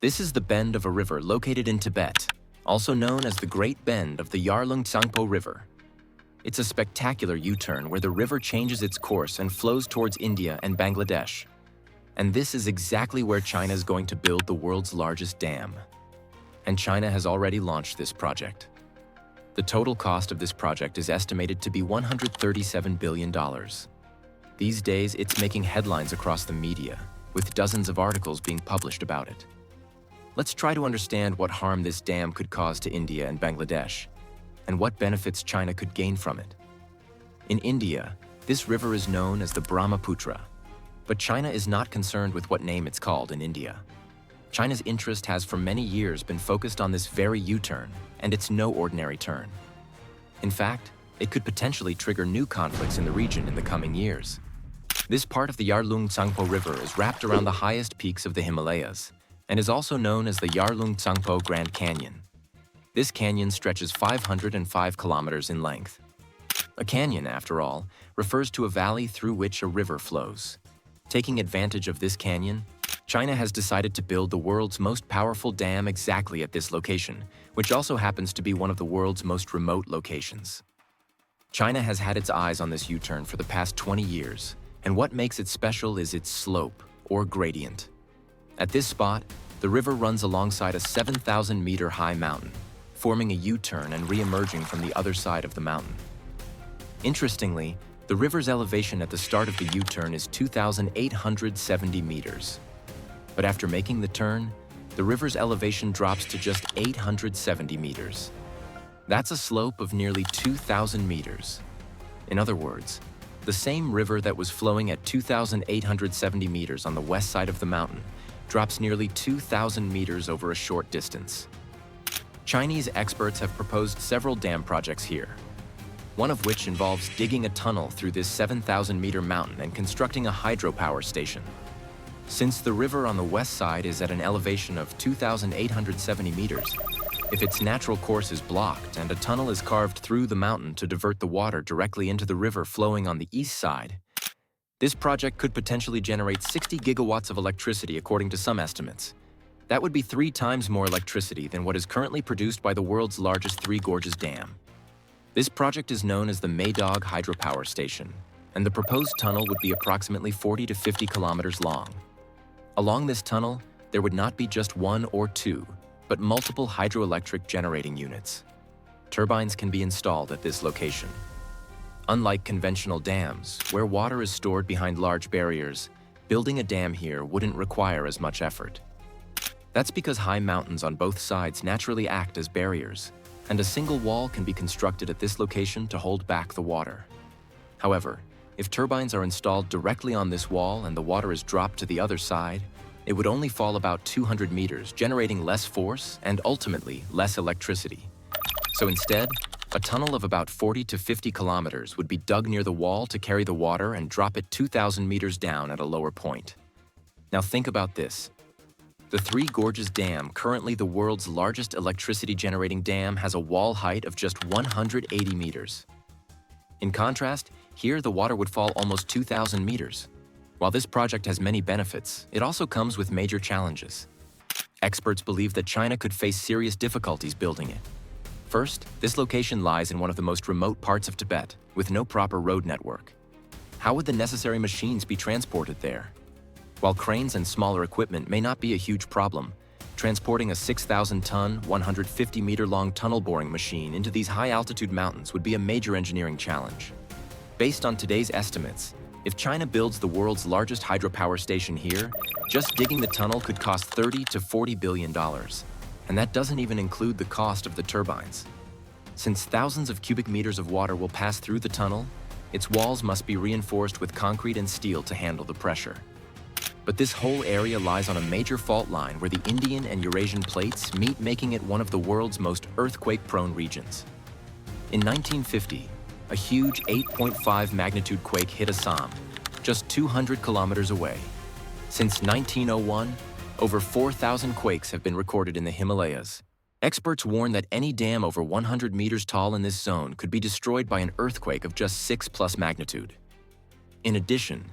This is the bend of a river located in Tibet, also known as the Great Bend of the Yarlung Tsangpo River. It's a spectacular U-turn where the river changes its course and flows towards India and Bangladesh. And this is exactly where China is going to build the world's largest dam. And China has already launched this project. The total cost of this project is estimated to be $137 billion. These days, it's making headlines across the media, with dozens of articles being published about it. Let's try to understand what harm this dam could cause to India and Bangladesh, and what benefits China could gain from it. In India, this river is known as the Brahmaputra, but China is not concerned with what name it's called in India. China's interest has for many years been focused on this very U-turn, and it's no ordinary turn. In fact, it could potentially trigger new conflicts in the region in the coming years. This part of the Yarlung Tsangpo River is wrapped around the highest peaks of the Himalayas, and is also known as the Yarlung Tsangpo Grand Canyon. This canyon stretches 505 kilometers in length. A canyon, after all, refers to a valley through which a river flows. Taking advantage of this canyon, China has decided to build the world's most powerful dam exactly at this location, which also happens to be one of the world's most remote locations. China has had its eyes on this U-turn for the past 20 years, and what makes it special is its slope, or gradient. At this spot, the river runs alongside a 7,000-meter high mountain, forming a U-turn and re-emerging from the other side of the mountain. Interestingly, the river's elevation at the start of the U-turn is 2,870 meters. But after making the turn, the river's elevation drops to just 870 meters. That's a slope of nearly 2,000 meters. In other words, the same river that was flowing at 2,870 meters on the west side of the mountain drops nearly 2,000 meters over a short distance. Chinese experts have proposed several dam projects here, one of which involves digging a tunnel through this 7,000-meter mountain and constructing a hydropower station. Since the river on the west side is at an elevation of 2,870 meters, if its natural course is blocked and a tunnel is carved through the mountain to divert the water directly into the river flowing on the east side, this project could potentially generate 60 gigawatts of electricity according to some estimates. That would be 3 times more electricity than what is currently produced by the world's largest Three Gorges Dam. This project is known as the Maydog Hydropower Station, and the proposed tunnel would be approximately 40 to 50 kilometers long. Along this tunnel, there would not be just 1 or 2, but multiple hydroelectric generating units. Turbines can be installed at this location. Unlike conventional dams, where water is stored behind large barriers, building a dam here wouldn't require as much effort. That's because high mountains on both sides naturally act as barriers, and a single wall can be constructed at this location to hold back the water. However, if turbines are installed directly on this wall and the water is dropped to the other side, it would only fall about 200 meters, generating less force and ultimately less electricity. So instead, a tunnel of about 40 to 50 kilometers would be dug near the wall to carry the water and drop it 2,000 meters down at a lower point. Now think about this. The Three Gorges Dam, currently the world's largest electricity-generating dam, has a wall height of just 180 meters. In contrast, here the water would fall almost 2,000 meters. While this project has many benefits, it also comes with major challenges. Experts believe that China could face serious difficulties building it. First, this location lies in one of the most remote parts of Tibet, with no proper road network. How would the necessary machines be transported there? While cranes and smaller equipment may not be a huge problem, transporting a 6,000-ton, 150-meter-long tunnel boring machine into these high-altitude mountains would be a major engineering challenge. Based on today's estimates, if China builds the world's largest hydropower station here, just digging the tunnel could cost $30 to $40 billion. And that doesn't even include the cost of the turbines. Since thousands of cubic meters of water will pass through the tunnel, its walls must be reinforced with concrete and steel to handle the pressure. But this whole area lies on a major fault line where the Indian and Eurasian plates meet, making it one of the world's most earthquake-prone regions. In 1950, a huge 8.5 magnitude quake hit Assam, just 200 kilometers away. Since 1901, over 4,000 quakes have been recorded in the Himalayas. Experts warn that any dam over 100 meters tall in this zone could be destroyed by an earthquake of just 6+ magnitude. In addition,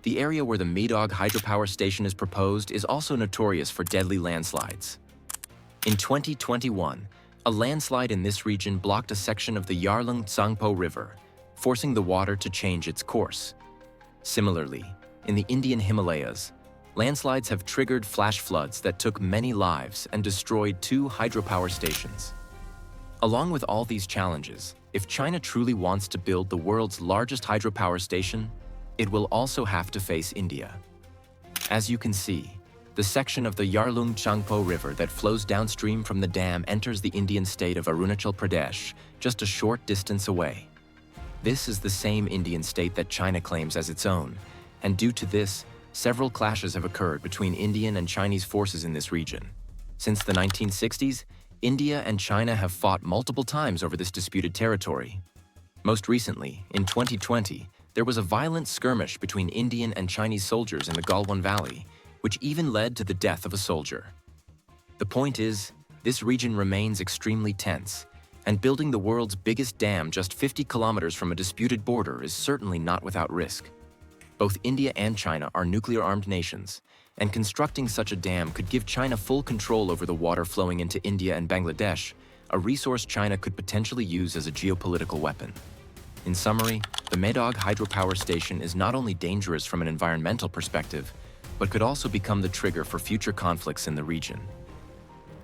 The area where the Medog hydropower station is proposed is also notorious for deadly landslides. In 2021, a landslide in this region blocked a section of the Yarlung Tsangpo River, forcing the water to change its course. Similarly, in the Indian Himalayas, landslides have triggered flash floods that took many lives and destroyed 2 hydropower stations. Along with all these challenges, if China truly wants to build the world's largest hydropower station, it will also have to face India. As you can see, the section of the Yarlung Tsangpo River that flows downstream from the dam enters the Indian state of Arunachal Pradesh, just a short distance away. This is the same Indian state that China claims as its own, and due to this, several clashes have occurred between Indian and Chinese forces in this region. Since the 1960s, India and China have fought multiple times over this disputed territory. Most recently, in 2020, there was a violent skirmish between Indian and Chinese soldiers in the Galwan Valley, which even led to the death of a soldier. The point is, this region remains extremely tense, and building the world's biggest dam just 50 kilometers from a disputed border is certainly not without risk. Both India and China are nuclear-armed nations, and constructing such a dam could give China full control over the water flowing into India and Bangladesh, a resource China could potentially use as a geopolitical weapon. In summary, the Medog hydropower station is not only dangerous from an environmental perspective, but could also become the trigger for future conflicts in the region.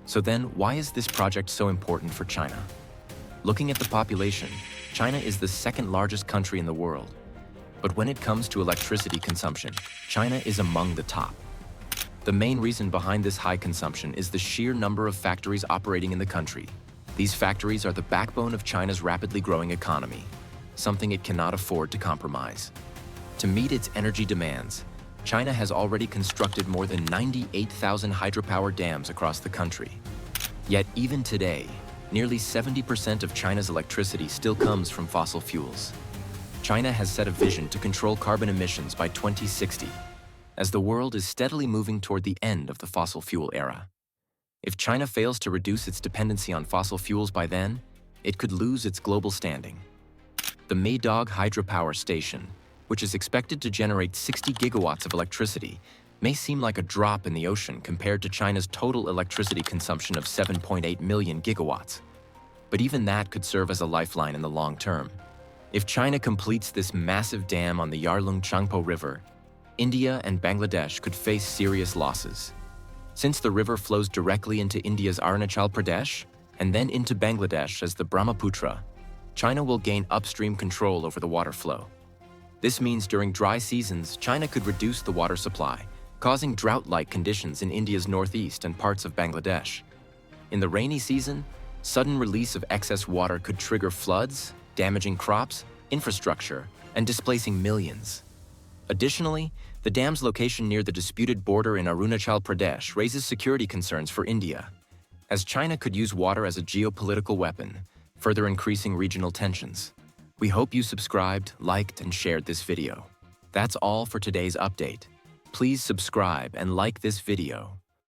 So then, why is this project so important for China? Looking at the population, China is the second largest country in the world. But when it comes to electricity consumption, China is among the top. The main reason behind this high consumption is the sheer number of factories operating in the country. These factories are the backbone of China's rapidly growing economy, something it cannot afford to compromise. To meet its energy demands, China has already constructed more than 98,000 hydropower dams across the country. Yet even today, nearly 70% of China's electricity still comes from fossil fuels. China has set a vision to control carbon emissions by 2060, as the world is steadily moving toward the end of the fossil fuel era. If China fails to reduce its dependency on fossil fuels by then, it could lose its global standing. The Medog hydropower station, which is expected to generate 60 gigawatts of electricity, may seem like a drop in the ocean compared to China's total electricity consumption of 7.8 million gigawatts. But even that could serve as a lifeline in the long term. If China completes this massive dam on the Yarlung Tsangpo River, India and Bangladesh could face serious losses. Since the river flows directly into India's Arunachal Pradesh and then into Bangladesh as the Brahmaputra, China will gain upstream control over the water flow. This means during dry seasons, China could reduce the water supply, causing drought-like conditions in India's northeast and parts of Bangladesh. In the rainy season, sudden release of excess water could trigger floods, damaging crops, infrastructure, and displacing millions. Additionally, the dam's location near the disputed border in Arunachal Pradesh raises security concerns for India, as China could use water as a geopolitical weapon, further increasing regional tensions. We hope you subscribed, liked, and shared this video. That's all for today's update. Please subscribe and like this video.